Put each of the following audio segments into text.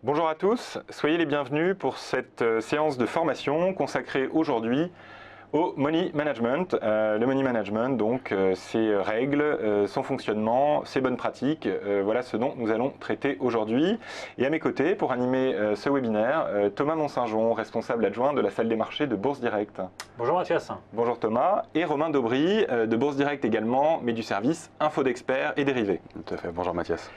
Bonjour à tous, soyez les bienvenus pour cette séance de formation consacrée aujourd'hui au Money Management. Le Money Management, donc ses règles, son fonctionnement, ses bonnes pratiques, voilà ce dont nous allons traiter aujourd'hui. Et à mes côtés, pour animer ce webinaire, Thomas Mont-Saint-Jean, responsable adjoint de la salle des marchés de Bourse Direct. Bonjour Mathias. Bonjour Thomas, et Romain Daubry de Bourse Direct également, mais du service Info d'Experts et Dérivés. Tout à fait, bonjour Mathias.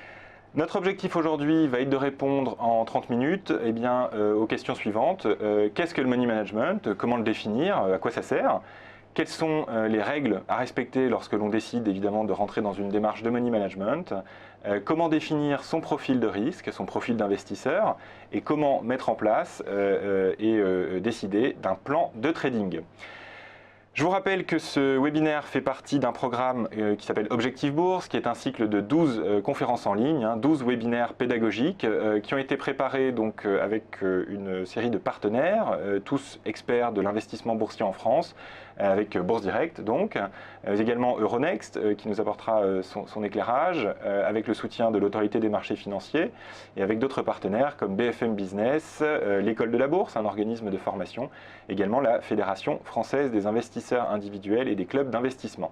Notre objectif aujourd'hui va être de répondre en 30 minutes aux questions suivantes. Qu'est-ce que le money management? Comment le définir? À quoi ça sert? Quelles sont les règles à respecter lorsque l'on décide évidemment de rentrer dans une démarche de money management? Comment définir son profil de risque, son profil d'investisseur? Et comment mettre en place décider d'un plan de trading? Je vous rappelle que ce webinaire fait partie d'un programme qui s'appelle Objectif Bourse, qui est un cycle de 12 conférences en ligne, 12 webinaires pédagogiques qui ont été préparés donc, avec une série de partenaires, tous experts de l'investissement boursier en France, avec Bourse Direct donc, également Euronext qui nous apportera son éclairage, avec le soutien de l'autorité des marchés financiers et avec d'autres partenaires comme BFM Business, l'École de la Bourse, un organisme de formation, également la Fédération française des investisseurs individuels et des clubs d'investissement.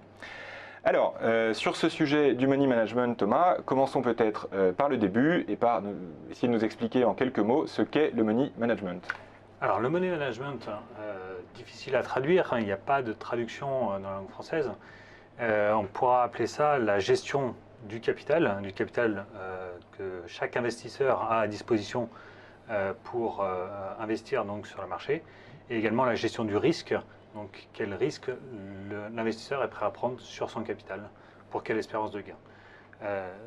Alors, sur ce sujet du money management, Thomas, commençons peut-être par le début et par essayer de nous expliquer en quelques mots ce qu'est le money management. Alors le money management, difficile à traduire, il n'y a pas de traduction dans la langue française. On pourra appeler ça la gestion du capital que chaque investisseur a à disposition pour investir donc, sur le marché, et également la gestion du risque, donc quel risque l'investisseur est prêt à prendre sur son capital, pour quelle espérance de gain.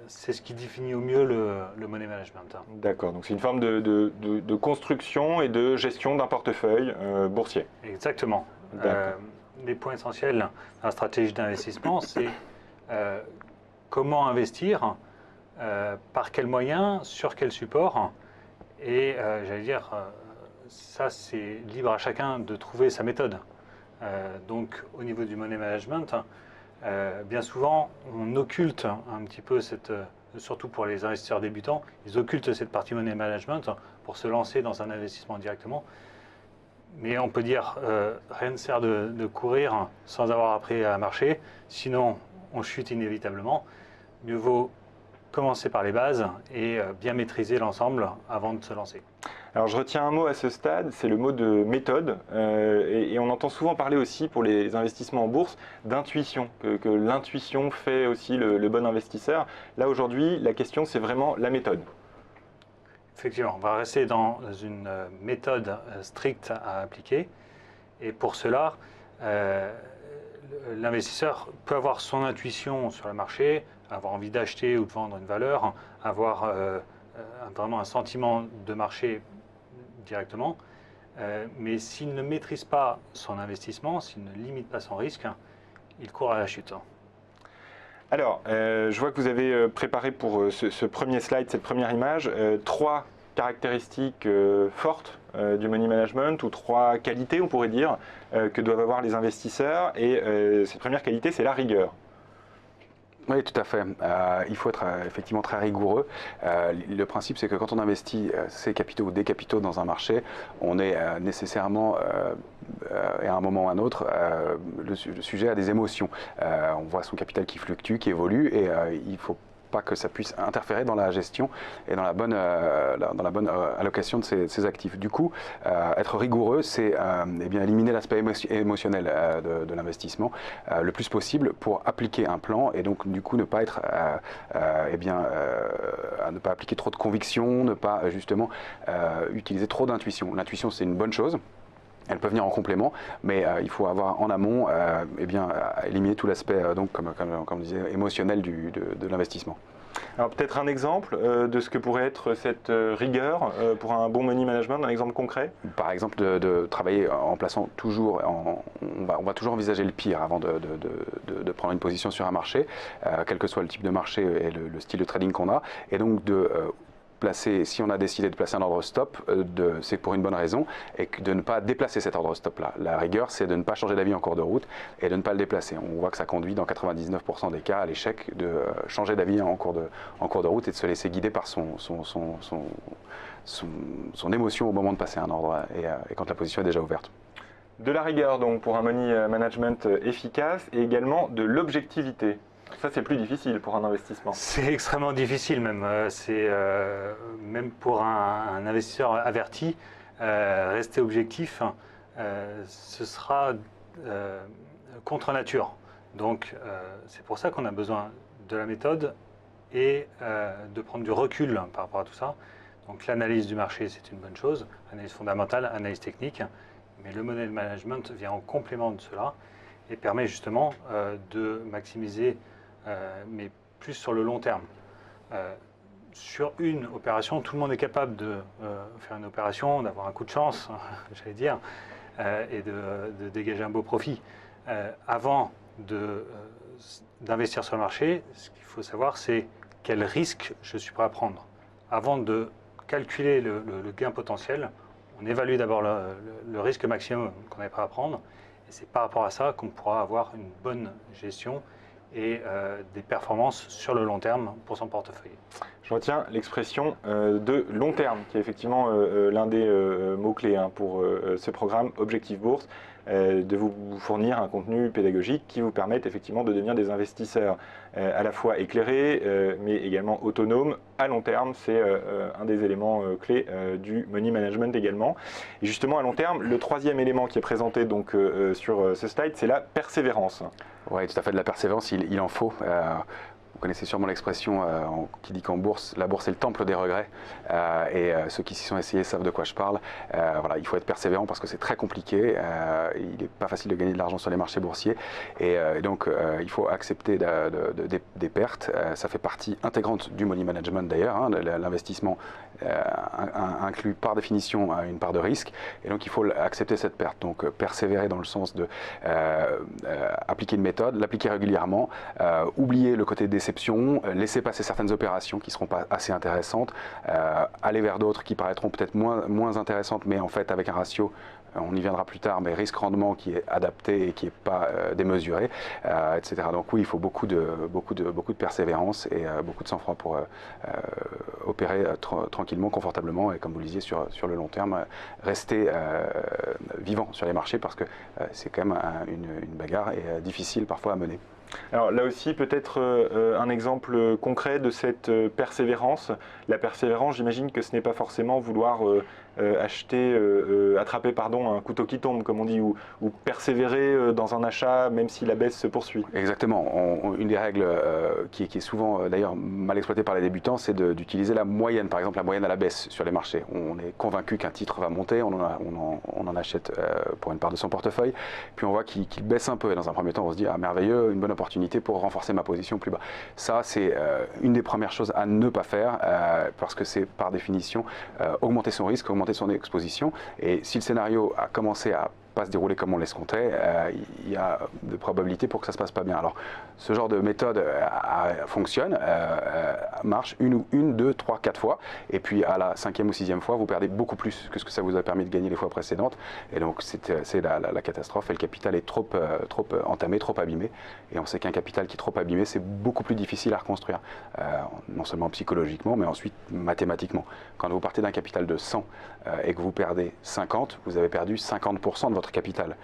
C'est ce qui définit au mieux le money management. D'accord, donc c'est une forme de construction et de gestion d'un portefeuille boursier. Exactement. Les points essentiels dans la stratégie d'investissement, c'est comment investir, par quels moyens, sur quel support, et j'allais dire, ça c'est libre à chacun de trouver sa méthode. Donc au niveau du money management, bien souvent, on occulte un petit peu surtout pour les investisseurs débutants, ils occultent cette partie money management pour se lancer dans un investissement directement. Mais on peut dire, rien ne sert de courir sans avoir appris à marcher, sinon on chute inévitablement. Mieux vaut commencer par les bases et bien maîtriser l'ensemble avant de se lancer. Alors je retiens un mot à ce stade, c'est le mot de méthode, et on entend souvent parler aussi pour les investissements en bourse d'intuition, que l'intuition fait aussi le bon investisseur. Là aujourd'hui, la question c'est vraiment la méthode. Effectivement, on va rester dans une méthode stricte à appliquer, et pour cela, l'investisseur peut avoir son intuition sur le marché, avoir envie d'acheter ou de vendre une valeur, avoir vraiment un sentiment de marché directement, mais s'il ne maîtrise pas son investissement, s'il ne limite pas son risque, il court à la chute. Alors, je vois que vous avez préparé pour ce premier slide, cette première image, 3 caractéristiques fortes du money management, ou 3 qualités, on pourrait dire, que doivent avoir les investisseurs, et cette première qualité, c'est la rigueur. Oui, tout à fait. Il faut être effectivement très rigoureux. Le principe, c'est que quand on investit ses capitaux ou des capitaux dans un marché, on est nécessairement, et à un moment ou à un autre, le sujet à des émotions. On voit son capital qui fluctue, qui évolue, et il faut pas que ça puisse interférer dans la gestion et dans la bonne allocation de ces actifs. Du coup, être rigoureux, c'est bien éliminer l'aspect émotionnel de l'investissement le plus possible pour appliquer un plan, et donc du coup ne pas être ne pas appliquer trop de conviction, ne pas justement utiliser trop d'intuition. L'intuition, c'est une bonne chose. Elle peut venir en complément, mais il faut avoir en amont éliminer tout l'aspect, comme on disait, émotionnel de l'investissement. Alors peut-être un exemple de ce que pourrait être cette rigueur pour un bon money management, un exemple concret? Par exemple, de travailler en plaçant toujours, on va toujours envisager le pire avant de prendre une position sur un marché, quel que soit le type de marché et le style de trading qu'on a, et donc si on a décidé de placer un ordre stop, c'est pour une bonne raison, et de ne pas déplacer cet ordre stop-là. La rigueur, c'est de ne pas changer d'avis en cours de route et de ne pas le déplacer. On voit que ça conduit dans 99% des cas à l'échec de changer d'avis en cours de route et de se laisser guider par son son émotion au moment de passer un ordre et quand la position est déjà ouverte. De la rigueur donc pour un money management efficace et également de l'objectivité. Ça c'est plus difficile pour un investissement. C'est extrêmement difficile même. Même pour un investisseur averti, rester objectif, ce sera contre nature. Donc c'est pour ça qu'on a besoin de la méthode et de prendre du recul par rapport à tout ça. Donc l'analyse du marché, c'est une bonne chose, analyse fondamentale, analyse technique, mais le money management vient en complément de cela et permet justement de maximiser, mais plus sur le long terme. Sur une opération, tout le monde est capable de faire une opération, d'avoir un coup de chance, j'allais dire, et de dégager un beau profit. Avant d'investir sur le marché, ce qu'il faut savoir, c'est quel risque je suis prêt à prendre. Avant de calculer le gain potentiel, on évalue d'abord le risque maximum qu'on est prêt à prendre, et c'est par rapport à ça qu'on pourra avoir une bonne gestion et des performances sur le long terme pour son portefeuille. Je retiens l'expression de long terme, qui est effectivement l'un des mots-clés pour ce programme Objectif Bourse, de vous fournir un contenu pédagogique qui vous permette effectivement de devenir des investisseurs à la fois éclairés, mais également autonomes à long terme. C'est un des éléments clés du money management également. Et justement, à long terme, le troisième élément qui est présenté donc, sur ce slide, c'est la persévérance. Oui, tout à fait, de la persévérance, il en faut. Vous connaissez sûrement l'expression qui dit qu'en bourse, la bourse est le temple des regrets. Ceux qui s'y sont essayés savent de quoi je parle. Voilà, il faut être persévérant parce que c'est très compliqué. Il n'est pas facile de gagner de l'argent sur les marchés boursiers. Donc, il faut accepter des pertes. Ça fait partie intégrante du money management d'ailleurs. L'investissement inclut par définition une part de risque. Et donc, il faut accepter cette perte. Donc, persévérer dans le sens de appliquer une méthode, l'appliquer régulièrement, oublier le côté déception, laisser passer certaines opérations qui ne seront pas assez intéressantes, aller vers d'autres qui paraîtront peut-être moins intéressantes, mais en fait avec un ratio, on y viendra plus tard, mais risque-rendement qui est adapté et qui n'est pas démesuré, etc. Donc oui, il faut beaucoup de persévérance et beaucoup de sang-froid pour opérer tranquillement, confortablement et comme vous le disiez sur le long terme, rester vivant sur les marchés parce que c'est quand même une bagarre et difficile parfois à mener. Alors là aussi, peut-être un exemple concret de cette persévérance. La persévérance, j'imagine que ce n'est pas forcément vouloir attraper un couteau qui tombe, comme on dit, ou persévérer dans un achat, même si la baisse se poursuit. Exactement. Une des règles qui est souvent d'ailleurs mal exploitée par les débutants, c'est d'utiliser la moyenne, par exemple la moyenne à la baisse sur les marchés. On est convaincu qu'un titre va monter, on en achète pour une part de son portefeuille, puis on voit qu'il baisse un peu. Et dans un premier temps, on se dit « Ah, merveilleux, une bonne opportunité pour renforcer ma position plus bas ». Ça, c'est une des premières choses à ne pas faire, parce que c'est par définition augmenter son risque, augmenter son exposition. Et si le scénario a commencé à pas se dérouler comme on l'escomptait, il y a de probabilités pour que ça se passe pas bien. Alors, ce genre de méthode fonctionne, marche une, deux, trois, quatre fois, et puis à la 5e ou 6e fois, vous perdez beaucoup plus que ce que ça vous a permis de gagner les fois précédentes, et donc c'est la catastrophe, et le capital est trop entamé, trop abîmé, et on sait qu'un capital qui est trop abîmé, c'est beaucoup plus difficile à reconstruire, non seulement psychologiquement, mais ensuite mathématiquement. Quand vous partez d'un capital de 100 et que vous perdez 50, vous avez perdu 50% de votre capital.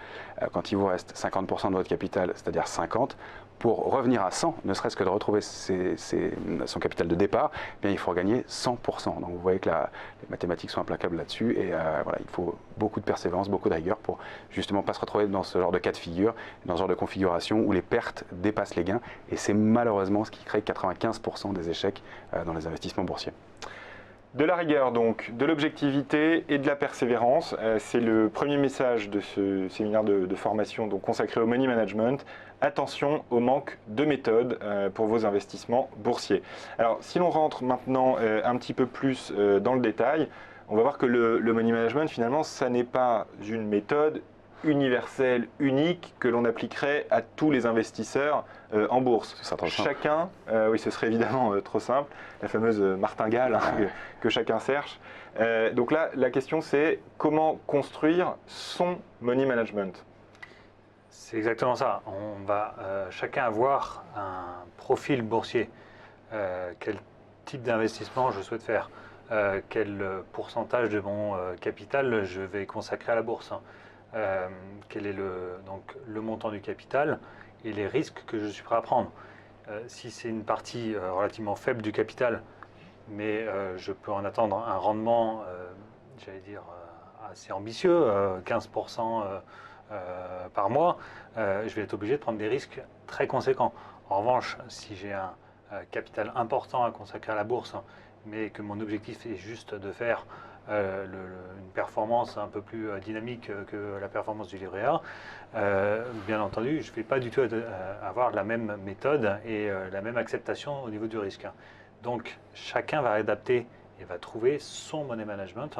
Quand il vous reste 50% de votre capital, c'est-à-dire 50, pour revenir à 100, ne serait-ce que de retrouver son capital de départ, eh bien, il faut gagner 100%. Donc vous voyez que les mathématiques sont implacables là-dessus et voilà, il faut beaucoup de persévérance, beaucoup de rigueur pour justement pas se retrouver dans ce genre de cas de figure, dans ce genre de configuration où les pertes dépassent les gains et c'est malheureusement ce qui crée 95% des échecs dans les investissements boursiers. De la rigueur donc, de l'objectivité et de la persévérance, c'est le premier message de ce séminaire de formation donc consacré au money management. Attention au manque de méthode pour vos investissements boursiers. Alors si l'on rentre maintenant un petit peu plus dans le détail, on va voir que le money management finalement ça n'est pas une méthode universelle, unique, que l'on appliquerait à tous les investisseurs en bourse. Chacun, oui ce serait évidemment trop simple, la fameuse martingale que chacun cherche. Donc là, la question c'est comment construire son money management. C'est exactement ça. On va chacun avoir un profil boursier. Quel type d'investissement je souhaite faire. quel pourcentage de mon capital je vais consacrer à la bourse, quel est le montant du capital et les risques que je suis prêt à prendre. Si c'est une partie relativement faible du capital, mais je peux en attendre un rendement, j'allais dire, assez ambitieux, 15% par mois, je vais être obligé de prendre des risques très conséquents. En revanche, si j'ai un capital important à consacrer à la bourse, mais que mon objectif est juste de faire une performance un peu plus dynamique que la performance du livret A, bien entendu, je ne vais pas du tout avoir la même méthode et la même acceptation au niveau du risque. Donc, chacun va adapter et va trouver son money management.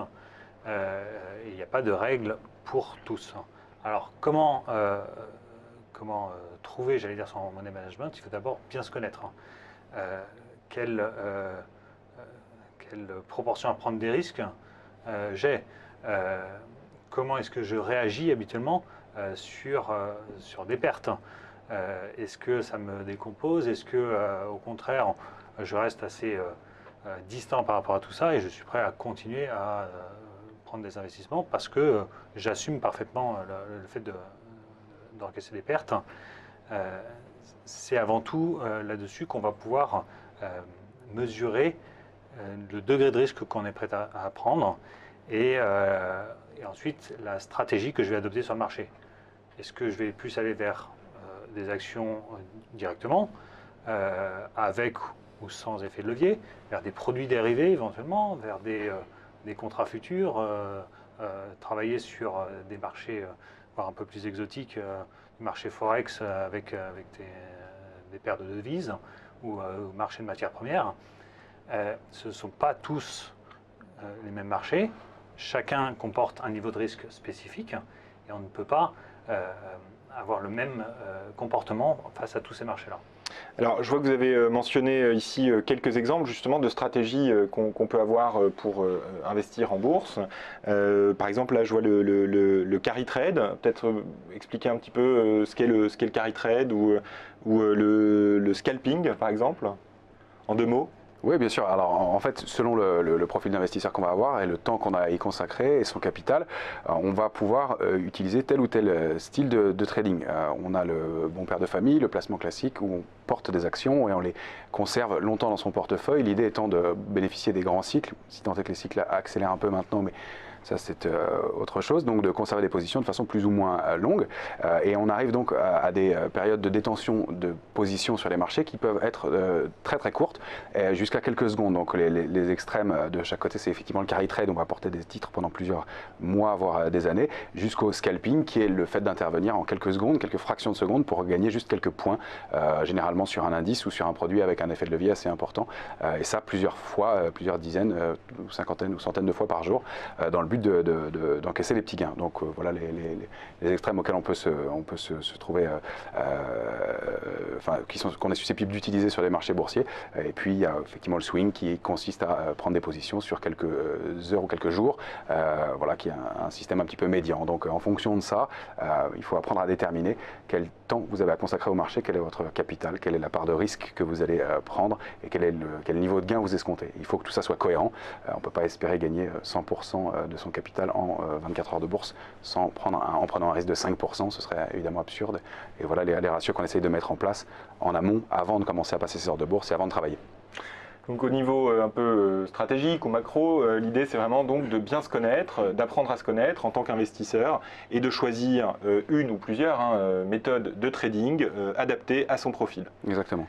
Il n'y a pas de règle pour tous. Alors, comment trouver, j'allais dire, son money management? Il faut d'abord bien se connaître. Quelle proportion à prendre des risques j'ai, comment est-ce que je réagis habituellement sur des pertes. Est-ce que ça me décompose? Est-ce que, au contraire, je reste assez distant par rapport à tout ça et je suis prêt à continuer à prendre des investissements parce que j'assume parfaitement le fait d'encaisser des pertes. C'est avant tout là-dessus qu'on va pouvoir mesurer le degré de risque qu'on est prêt à prendre et ensuite la stratégie que je vais adopter sur le marché. Est-ce que je vais plus aller vers des actions directement, avec ou sans effet de levier, vers des produits dérivés éventuellement, vers des contrats futurs, travailler sur des marchés voire un peu plus exotiques, du marché Forex avec des paires de devises ou marché de matières premières. Ce ne sont pas tous les mêmes marchés. Chacun comporte un niveau de risque spécifique et on ne peut pas avoir le même comportement face à tous ces marchés-là. Alors, je vois que vous avez mentionné ici quelques exemples justement de stratégies qu'on peut avoir pour investir en bourse. Par exemple, là, je vois le carry trade. Peut-être expliquer un petit peu ce qu'est le carry trade ou le scalping, par exemple, en 2 mots. Oui, bien sûr. Alors, en fait, selon le profil d'investisseur qu'on va avoir et le temps qu'on a à y consacrer et son capital, on va pouvoir utiliser tel ou tel style de trading. On a le bon père de famille, le placement classique, où on porte des actions et on les conserve longtemps dans son portefeuille. L'idée étant de bénéficier des grands cycles, si tant est que les cycles accélèrent un peu maintenant, mais ça, c'est autre chose, donc de conserver des positions de façon plus ou moins longue. Et on arrive donc à des périodes de détention de positions sur les marchés qui peuvent être très très courtes, jusqu'à quelques secondes. Donc les extrêmes de chaque côté, c'est effectivement le carry trade, on va porter des titres pendant plusieurs mois, voire des années, jusqu'au scalping, qui est le fait d'intervenir en quelques secondes, quelques fractions de secondes, pour gagner juste quelques points, généralement sur un indice ou sur un produit avec un effet de levier assez important. Et ça, plusieurs fois, plusieurs dizaines, ou cinquantaines ou centaines de fois par jour, dans le but d'encaisser les petits gains. Donc voilà les extrêmes auxquels on peut se trouver, qu'on est susceptible d'utiliser sur les marchés boursiers. Et puis il y a effectivement le swing qui consiste à prendre des positions sur quelques heures ou quelques jours, voilà, qui est un système un petit peu médian. Donc en fonction de ça, il faut apprendre à déterminer quel temps vous avez à consacrer au marché, quel est votre capital, quelle est la part de risque que vous allez prendre et quel niveau de gain vous escomptez. Il faut que tout ça soit cohérent. On ne peut pas espérer gagner 100% de son capital en 24 heures de bourse en prenant un risque de 5%, ce serait évidemment absurde. Et voilà les ratios qu'on essaye de mettre en place en amont avant de commencer à passer ces heures de bourse et avant de travailler. Donc au niveau un peu stratégique ou macro, l'idée c'est vraiment donc de bien se connaître, d'apprendre à se connaître en tant qu'investisseur et de choisir une ou plusieurs méthodes de trading adaptées à son profil. Exactement.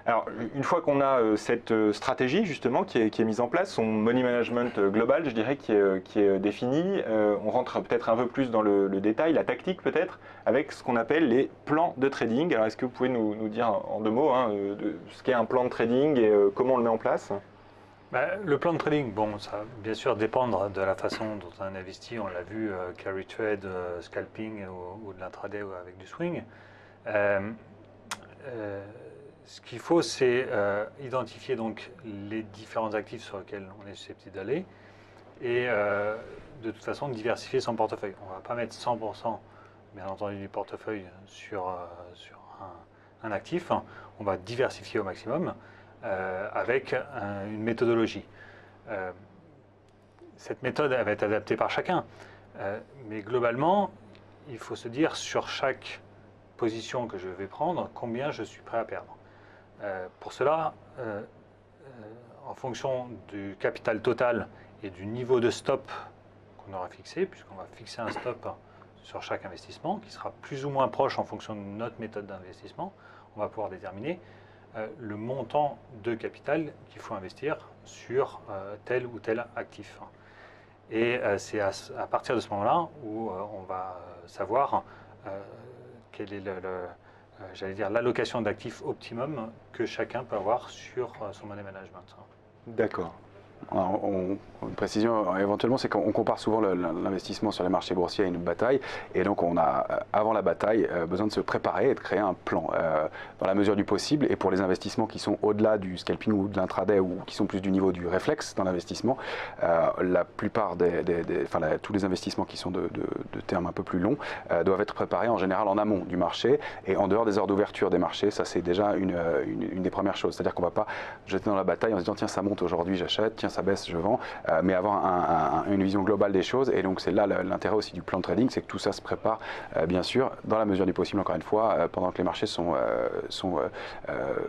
Alors, une fois qu'on a cette stratégie justement qui est mise en place, son money management global, je dirais, qui est défini, on rentre peut-être un peu plus dans le détail, la tactique peut-être, avec ce qu'on appelle les plans de trading. Alors, est-ce que vous pouvez nous dire en 2 mots de ce qu'est un plan de trading et comment on le met en place? Le plan de trading, bon, ça va bien sûr dépendre de la façon dont on investit. On l'a vu, carry trade, scalping ou de l'intraday ou avec du swing. Ce qu'il faut, c'est identifier donc les différents actifs sur lesquels on est susceptible d'aller et de toute façon diversifier son portefeuille. On ne va pas mettre 100% bien entendu du portefeuille sur un actif. On va diversifier au maximum avec une méthodologie. cette méthode elle va être adaptée par chacun. Mais globalement, il faut se dire sur chaque position que je vais prendre, combien je suis prêt à perdre. Pour cela, en fonction du capital total et du niveau de stop qu'on aura fixé, puisqu'on va fixer un stop sur chaque investissement, qui sera plus ou moins proche en fonction de notre méthode d'investissement, on va pouvoir déterminer le montant de capital qu'il faut investir sur tel ou tel actif. Et c'est à partir de ce moment-là où on va savoir quelle est j'allais dire l'allocation d'actifs optimum que chacun peut avoir sur son money management. D'accord. Alors, une précision éventuellement, c'est qu'on compare souvent l'investissement sur les marchés boursiers à une bataille, et donc on a, avant la bataille, besoin de se préparer et de créer un plan dans la mesure du possible. Et pour les investissements qui sont au-delà du scalping ou de l'intraday, ou qui sont plus du niveau du réflexe dans l'investissement, la plupart tous les investissements qui sont de termes un peu plus longs doivent être préparés en général en amont du marché et en dehors des heures d'ouverture des marchés. Ça, c'est déjà une des premières choses. C'est-à-dire qu'on ne va pas jeter dans la bataille en se disant tiens, ça monte aujourd'hui, j'achète, tiens, ça baisse, je vends, mais avoir une vision globale des choses. Et donc c'est là l'intérêt aussi du plan de trading, c'est que tout ça se prépare bien sûr dans la mesure du possible, encore une fois, pendant que les marchés sont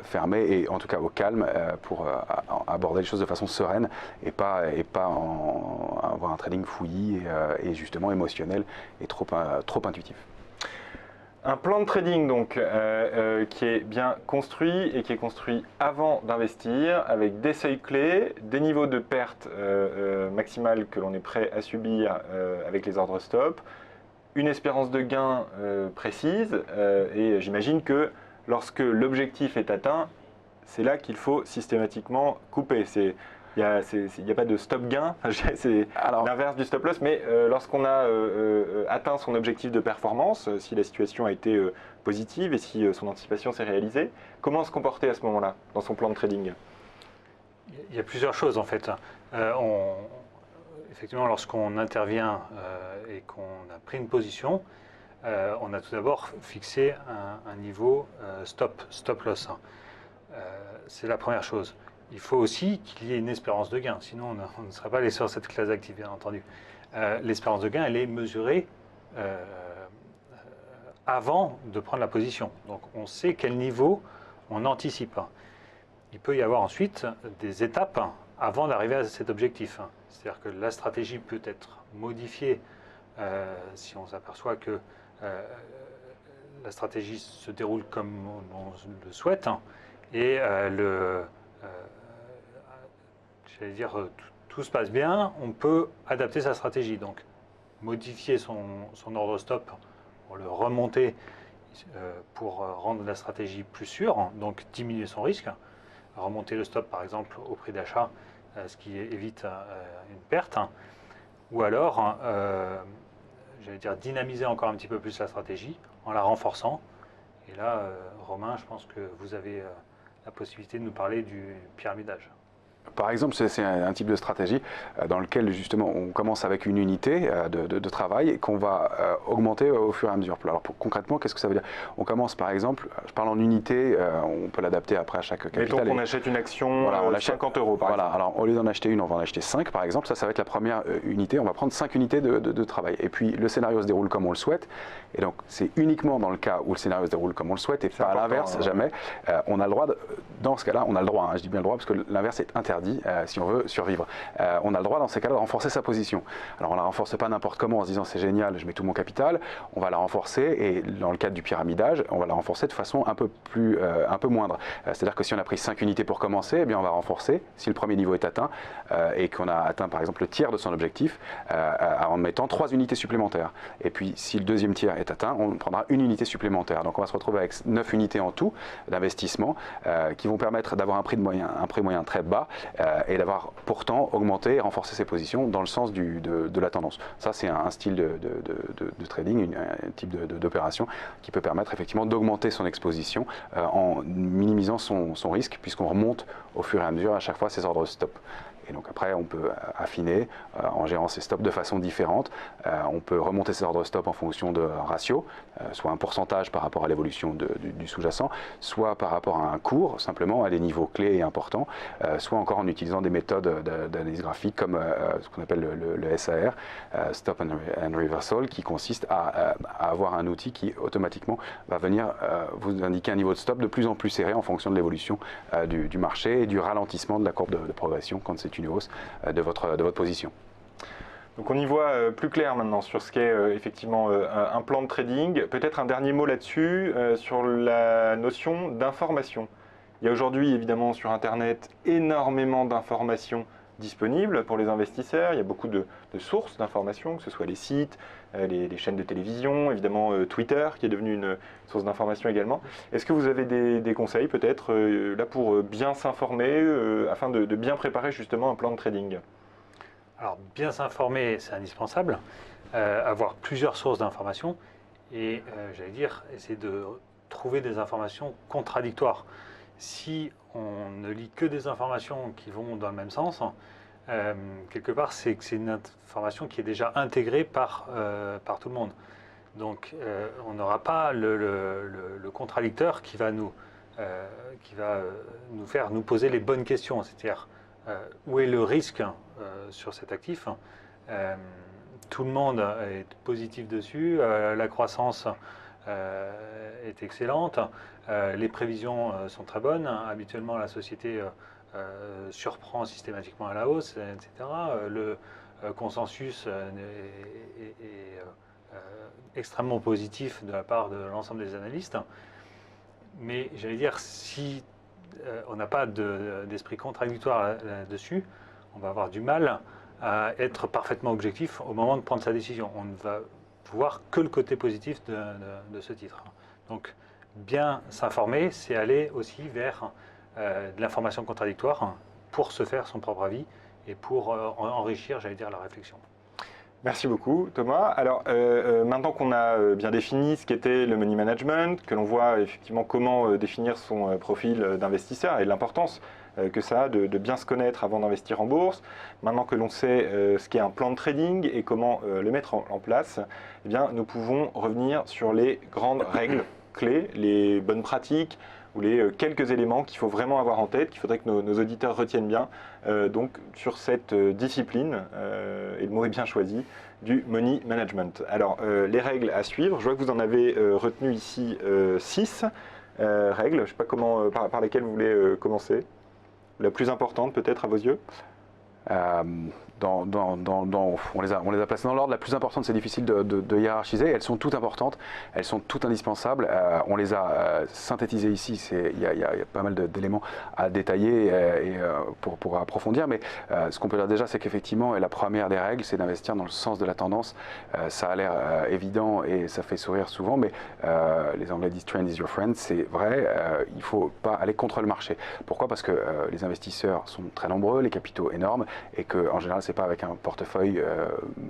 fermés et en tout cas au calme pour aborder les choses de façon sereine et pas avoir un trading fouillis et justement émotionnel et trop intuitif. Un plan de trading donc qui est bien construit et qui est construit avant d'investir avec des seuils clés, des niveaux de perte maximale que l'on est prêt à subir avec les ordres stop, une espérance de gain précise et j'imagine que lorsque l'objectif est atteint, c'est là qu'il faut systématiquement couper. Il n'y a pas de stop gain, c'est l'inverse du stop loss, mais lorsqu'on a atteint son objectif de performance, si la situation a été positive et si son anticipation s'est réalisée, comment se comporter à ce moment-là dans son plan de trading? Il y a plusieurs choses en fait. Effectivement, lorsqu'on intervient et qu'on a pris une position, on a tout d'abord fixé un niveau stop loss. C'est la première chose. Il faut aussi qu'il y ait une espérance de gain, sinon on ne serait pas allé sur cette classe d'actifs, bien entendu. L'espérance de gain, elle est mesurée avant de prendre la position. Donc on sait quel niveau on anticipe. Il peut y avoir ensuite des étapes avant d'arriver à cet objectif. C'est-à-dire que la stratégie peut être modifiée si on s'aperçoit que la stratégie se déroule comme on le souhaite et j'allais dire, tout se passe bien, on peut adapter sa stratégie. Donc, modifier son ordre stop pour le remonter pour rendre la stratégie plus sûre, donc diminuer son risque. Remonter le stop, par exemple, au prix d'achat, ce qui évite une perte. Ou alors, j'allais dire, dynamiser encore un petit peu plus la stratégie en la renforçant. Et là, Romain, je pense que vous avez la possibilité de nous parler du pyramidage. Par exemple, c'est un type de stratégie dans lequel justement on commence avec une unité de travail qu'on va augmenter au fur et à mesure. Alors concrètement, qu'est-ce que ça veut dire? On commence par exemple, je parle en unité, on peut l'adapter après à chaque capital. Mettons qu'on achète une action, voilà, on achète 50 € par exemple. Alors au lieu d'en acheter une, on va en acheter 5 par exemple. Ça va être la première unité, on va prendre 5 unités de travail. Et puis le scénario se déroule comme on le souhaite. Et donc c'est uniquement dans le cas où le scénario se déroule comme on le souhaite et pas à l'inverse, jamais. On a le droit, dans ce cas-là, on a le droit, je dis bien le droit parce que l'inverse est interdit. Si on veut survivre. On a le droit dans ces cas-là de renforcer sa position. Alors on ne la renforce pas n'importe comment en se disant c'est génial, je mets tout mon capital, on va la renforcer et dans le cadre du pyramidage, on va la renforcer de façon un peu moindre. C'est-à-dire que si on a pris 5 unités pour commencer, eh bien on va renforcer, si le premier niveau est atteint et qu'on a atteint par exemple le tiers de son objectif, en mettant 3 unités supplémentaires. Et puis si le deuxième tiers est atteint, on prendra une unité supplémentaire. Donc on va se retrouver avec 9 unités en tout d'investissement qui vont permettre d'avoir un prix moyen très bas et d'avoir pourtant augmenté et renforcé ses positions dans le sens de la tendance. Ça, c'est un style de trading, un type d'opération qui peut permettre effectivement d'augmenter son exposition en minimisant son risque puisqu'on remonte au fur et à mesure à chaque fois ses ordres stop. Et donc après, on peut affiner en gérant ces stops de façon différente. On peut remonter ces ordres stop en fonction de ratio, soit un pourcentage par rapport à l'évolution du sous-jacent, soit par rapport à un cours, simplement à des niveaux clés et importants, soit encore en utilisant des méthodes d'analyse graphique comme ce qu'on appelle le SAR, Stop and Reversal, qui consiste à avoir un outil qui automatiquement va venir vous indiquer un niveau de stop de plus en plus serré en fonction de l'évolution du marché et du ralentissement de la courbe de progression quand c'est une hausse de votre position. Donc on y voit plus clair maintenant sur ce qu'est effectivement un plan de trading. Peut-être un dernier mot là-dessus, sur la notion d'information. Il y a aujourd'hui évidemment sur Internet énormément d'informations disponibles pour les investisseurs. Il y a beaucoup de sources d'informations, que ce soit les sites, les chaînes de télévision, évidemment Twitter qui est devenu une source d'information également. Est-ce que vous avez des conseils peut-être là pour bien s'informer afin de bien préparer justement un plan de trading? Alors, bien s'informer, c'est indispensable. Avoir plusieurs sources d'informations et, j'allais dire, essayer de trouver des informations contradictoires. Si on ne lit que des informations qui vont dans le même sens, quelque part, c'est que c'est une information qui est déjà intégrée par tout le monde. Donc, on n'aura pas le contradicteur qui va nous faire nous poser les bonnes questions, c'est-à-dire où est le risque sur cet actif. Tout le monde est positif dessus, la croissance est excellente, les prévisions sont très bonnes, habituellement la société surprend systématiquement à la hausse, etc. Le consensus est extrêmement positif de la part de l'ensemble des analystes, mais j'allais dire, si on n'a pas d'esprit contradictoire là-dessus, on va avoir du mal à être parfaitement objectif au moment de prendre sa décision. On ne va voir que le côté positif de ce titre. Donc, bien s'informer, c'est aller aussi vers de l'information contradictoire pour se faire son propre avis et pour enrichir, j'allais dire, la réflexion. Merci beaucoup Thomas. Alors maintenant qu'on a bien défini ce qu'était le money management, que l'on voit effectivement comment définir son profil d'investisseur et l'importance que ça a de bien se connaître avant d'investir en bourse, maintenant que l'on sait ce qu'est un plan de trading et comment le mettre en place, eh bien, nous pouvons revenir sur les grandes règles clés, les bonnes pratiques ou les quelques éléments qu'il faut vraiment avoir en tête, qu'il faudrait que nos auditeurs retiennent bien donc sur cette discipline, et le mot est bien choisi, du money management. Alors les règles à suivre, je vois que vous en avez retenu ici 6 règles, je ne sais pas comment, par lesquelles vous voulez commencer. La plus importante peut-être à vos yeux? On les a placées dans l'ordre. La plus importante, c'est difficile de hiérarchiser. Elles sont toutes importantes, elles sont toutes indispensables. On les a synthétisées ici. Il y a pas mal d'éléments à détailler pour approfondir. Mais ce qu'on peut dire déjà, c'est qu'effectivement, la première des règles, c'est d'investir dans le sens de la tendance. Ça a l'air évident et ça fait sourire souvent, mais les Anglais disent "Trend is your friend", c'est vrai. Il ne faut pas aller contre le marché. Pourquoi? Parce que les investisseurs sont très nombreux, les capitaux énormes, et qu'en général, c'est pas avec un portefeuille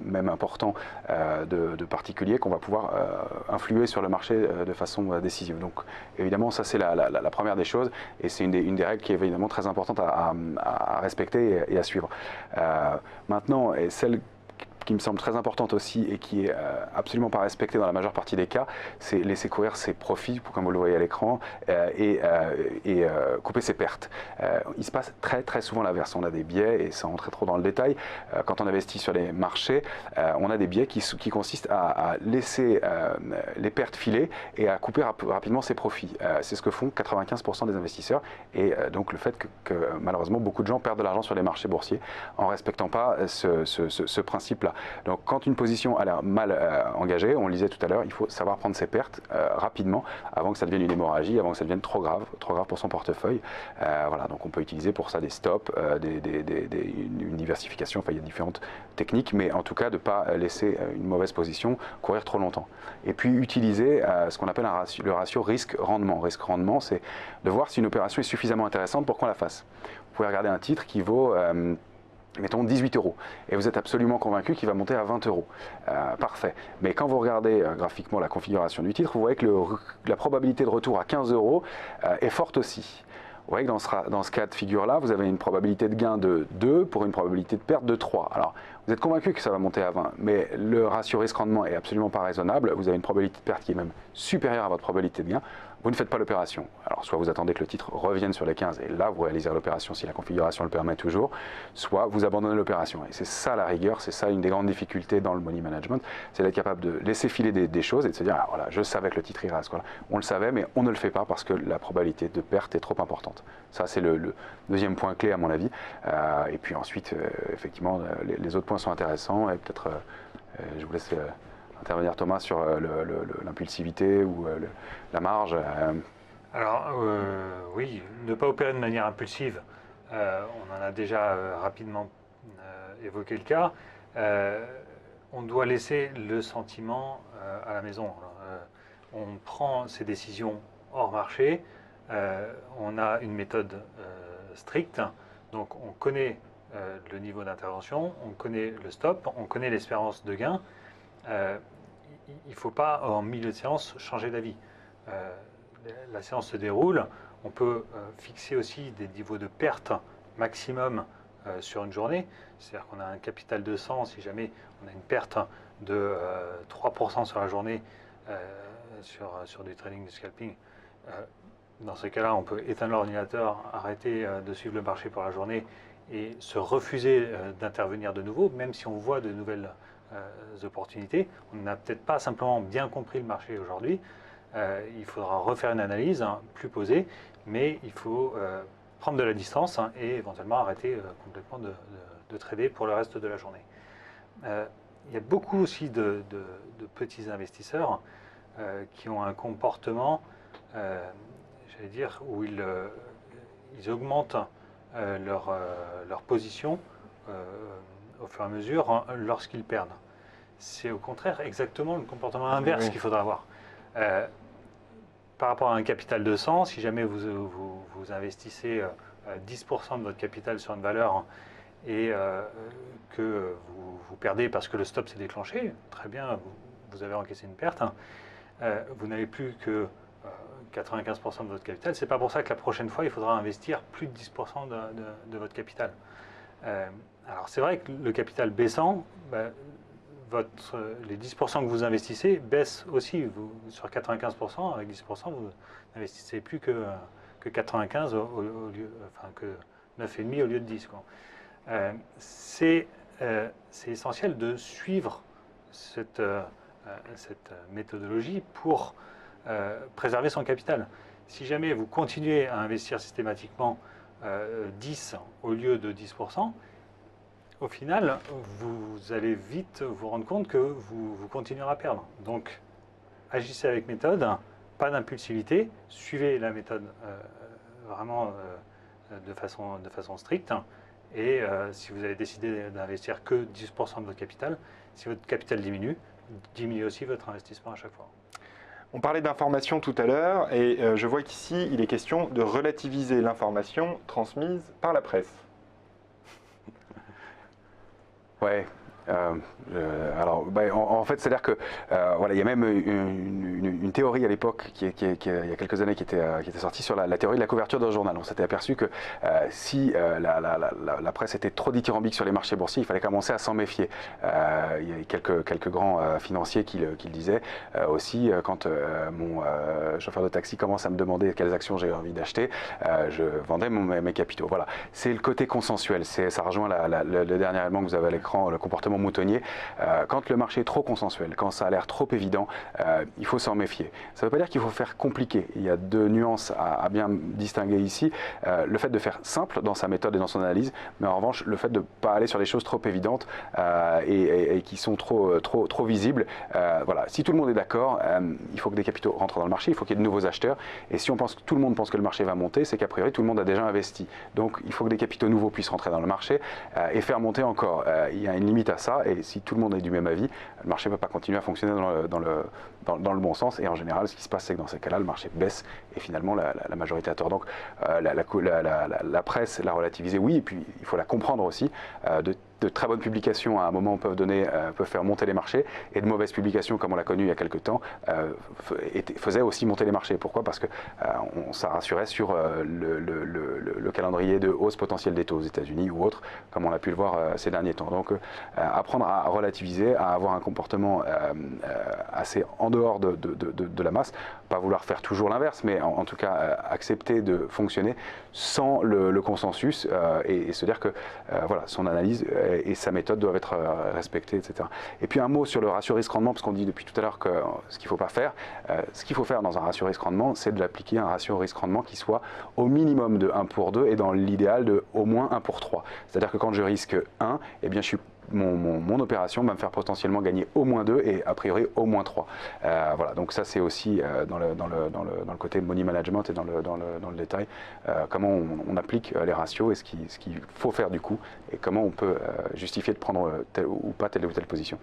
même important de particuliers qu'on va pouvoir influer sur le marché de façon décisive. Donc évidemment, ça c'est la première des choses, et c'est une des règles qui est évidemment très importante à respecter et à suivre. Maintenant, et celle qui me semble très importante aussi et qui est absolument pas respectée dans la majeure partie des cas, c'est laisser courir ses profits, comme vous le voyez à l'écran, et couper ses pertes. Il se passe très souvent l'inverse. On a des biais, et sans rentrer trop dans le détail, quand on investit sur les marchés, on a des biais qui consistent à laisser les pertes filer et à couper rapidement ses profits. C'est ce que font 95% des investisseurs, et donc le fait que malheureusement beaucoup de gens perdent de l'argent sur les marchés boursiers en respectant pas ce principe-là. Donc quand une position a l'air mal engagée, on le disait tout à l'heure, il faut savoir prendre ses pertes rapidement avant que ça devienne une hémorragie, avant que ça devienne trop grave pour son portefeuille. Voilà, donc on peut utiliser pour ça des stops, une diversification, enfin il y a différentes techniques, mais en tout cas de ne pas laisser une mauvaise position courir trop longtemps. Et puis utiliser ce qu'on appelle le ratio risque-rendement. Risque-rendement, c'est de voir si une opération est suffisamment intéressante pour qu'on la fasse. Vous pouvez regarder un titre qui vaut mettons 18 €, et vous êtes absolument convaincu qu'il va monter à 20 €. Parfait. Mais quand vous regardez graphiquement la configuration du titre, vous voyez que la probabilité de retour à 15 € est forte aussi. Vous voyez que dans ce cas de figure-là, vous avez une probabilité de gain de 2 pour une probabilité de perte de 3. Alors, vous êtes convaincu que ça va monter à 20, mais le ratio risque-rendement est absolument pas raisonnable. Vous avez une probabilité de perte qui est même supérieure à votre probabilité de gain. Vous ne faites pas l'opération. Alors, soit vous attendez que le titre revienne sur les 15 et là, vous réalisez l'opération si la configuration le permet toujours, soit vous abandonnez l'opération. Et c'est ça la rigueur, c'est ça une des grandes difficultés dans le money management, c'est d'être capable de laisser filer des choses et de se dire, ah, voilà, je savais que le titre irait à ce quoi-là. On le savait, mais on ne le fait pas parce que la probabilité de perte est trop importante. Ça, c'est le deuxième point clé à mon avis. Et puis ensuite, effectivement, les autres points sont intéressants et peut-être, je vous laisse intervenir Thomas sur l'impulsivité ou la marge. Alors oui, ne pas opérer de manière impulsive, on en a déjà rapidement évoqué le cas. On doit laisser le sentiment à la maison. On prend ses décisions hors marché, on a une méthode stricte, donc on connaît le niveau d'intervention, on connaît le stop, on connaît l'espérance de gain. Il ne faut pas, en milieu de séance, changer d'avis. La séance se déroule, on peut fixer aussi des niveaux de perte maximum sur une journée. C'est-à-dire qu'on a un capital de 100, si jamais on a une perte de 3% sur la journée sur du trading, du scalping. Dans ce cas-là, on peut éteindre l'ordinateur, arrêter de suivre le marché pour la journée et se refuser d'intervenir de nouveau, même si on voit de nouvelles opportunités. On n'a peut-être pas simplement bien compris le marché aujourd'hui. Il faudra refaire une analyse plus posée, mais il faut prendre de la distance et éventuellement arrêter complètement de trader pour le reste de la journée. Il y a beaucoup aussi de petits investisseurs qui ont un comportement, j'allais dire, où ils augmentent leur position au fur et à mesure lorsqu'ils perdent. C'est au contraire exactement le comportement inverse qu'il faudra avoir. Par rapport à un capital de 100, si jamais vous investissez 10% de votre capital sur une valeur et que vous perdez parce que le stop s'est déclenché, très bien, vous avez encaissé une perte, vous n'avez plus que 95% de votre capital. C'est pas pour ça que la prochaine fois, il faudra investir plus de 10% de votre capital. Alors c'est vrai que le capital baissant, les 10% que vous investissez baissent aussi. Sur 95%, avec 10%, vous n'investissez plus que 95 au lieu, enfin que 9,5 au lieu de 10. C'est essentiel de suivre cette méthodologie pour préserver son capital. Si jamais vous continuez à investir systématiquement 10 au lieu de 10%, au final, vous allez vite vous rendre compte que vous continuerez à perdre. Donc, agissez avec méthode, pas d'impulsivité, suivez la méthode vraiment de façon stricte. Et si vous avez décidé d'investir que 10% de votre capital, si votre capital diminue, diminuez aussi votre investissement à chaque fois. On parlait d'information tout à l'heure et je vois qu'ici, il est question de relativiser l'information transmise par la presse. Ouais. Alors, en fait, c'est-à-dire que voilà, il y a même une théorie à l'époque il y a quelques années qui était sortie sur la théorie de la couverture d'un journal. On s'était aperçu que si la presse était trop dithyrambique sur les marchés boursiers, il fallait commencer à s'en méfier. Il y a quelques grands financiers qui le disaient aussi. Quand mon chauffeur de taxi commence à me demander quelles actions j'ai envie d'acheter, je vendais mes capitaux. Voilà, c'est le côté consensuel. Ça rejoint le dernier élément que vous avez à l'écran, le comportement moutonnier. Quand le marché est trop consensuel, quand ça a l'air trop évident, il faut s'en méfier. Ça ne veut pas dire qu'il faut faire compliqué. Il y a deux nuances à bien distinguer ici. Le fait de faire simple dans sa méthode et dans son analyse, mais en revanche, le fait de ne pas aller sur des choses trop évidentes et qui sont trop visibles. Voilà. Si tout le monde est d'accord, il faut que des capitaux rentrent dans le marché, il faut qu'il y ait de nouveaux acheteurs. Et si tout le monde pense que le marché va monter, c'est qu'a priori, tout le monde a déjà investi. Donc, il faut que des capitaux nouveaux puissent rentrer dans le marché et faire monter encore. Il y a une limite à ça, et si tout le monde est du même avis, le marché ne peut pas continuer à fonctionner dans le bon sens, et en général, ce qui se passe, c'est que dans ces cas-là, le marché baisse, et finalement, la majorité a tort. Donc, la presse l'a relativisé, oui, et puis il faut la comprendre aussi. De de très bonnes publications à un moment peuvent faire monter les marchés, et de mauvaises publications, comme on l'a connu il y a quelques temps, faisaient aussi monter les marchés. Pourquoi? Parce que ça rassurait sur le calendrier de hausse potentielle des taux aux États-Unis ou autres, comme on a pu le voir ces derniers temps. Donc apprendre à relativiser, à avoir un comportement assez en dehors de la masse, pas vouloir faire toujours l'inverse, mais en tout cas accepter de fonctionner sans le consensus et se dire que voilà, son analyse et sa méthode doivent être respectées, etc. Et puis un mot sur le ratio risque-rendement, parce qu'on dit depuis tout à l'heure que ce qu'il ne faut pas faire. Ce qu'il faut faire dans un ratio risque-rendement, c'est de l'appliquer un ratio risque-rendement qui soit au minimum de 1 pour 2 et dans l'idéal de au moins 1 pour 3. C'est-à-dire que quand je risque 1, eh bien mon opération va me faire potentiellement gagner au moins 2 et a priori au moins 3. Voilà, donc ça c'est aussi dans le côté money management et dans le détail, comment on applique les ratios et ce qu'il faut faire du coup et comment on peut justifier de prendre telle ou telle position.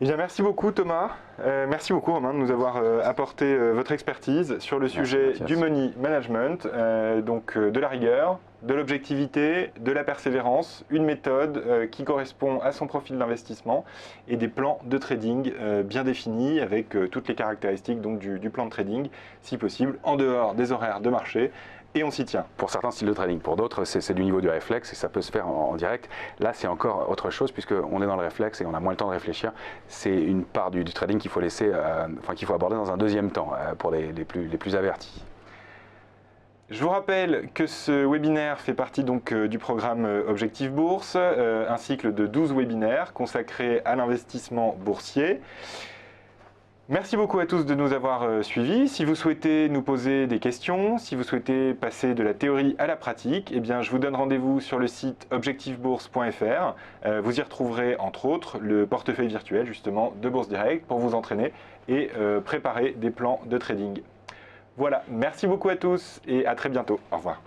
Eh bien, merci beaucoup Thomas, merci beaucoup Romain de nous avoir apporté votre expertise sur le sujet du money management, donc de la rigueur, de l'objectivité, de la persévérance, une méthode qui correspond à son profil d'investissement et des plans de trading bien définis avec toutes les caractéristiques donc, du plan de trading, si possible en dehors des horaires de marché. Et on s'y tient. Pour certains styles de trading, pour d'autres, c'est du niveau du réflexe et ça peut se faire en direct. Là, c'est encore autre chose puisqu'on est dans le réflexe et on a moins le temps de réfléchir. C'est une part du trading qu'il faut laisser, qu'il faut aborder dans un deuxième temps pour les plus avertis. Je vous rappelle que ce webinaire fait partie donc du programme Objectif Bourse, un cycle de 12 webinaires consacrés à l'investissement boursier. Merci beaucoup à tous de nous avoir suivis. Si vous souhaitez nous poser des questions, si vous souhaitez passer de la théorie à la pratique, eh bien, je vous donne rendez-vous sur le site objectifbourse.fr. Vous y retrouverez entre autres le portefeuille virtuel justement de Bourse Direct pour vous entraîner et préparer des plans de trading. Voilà, merci beaucoup à tous et à très bientôt. Au revoir.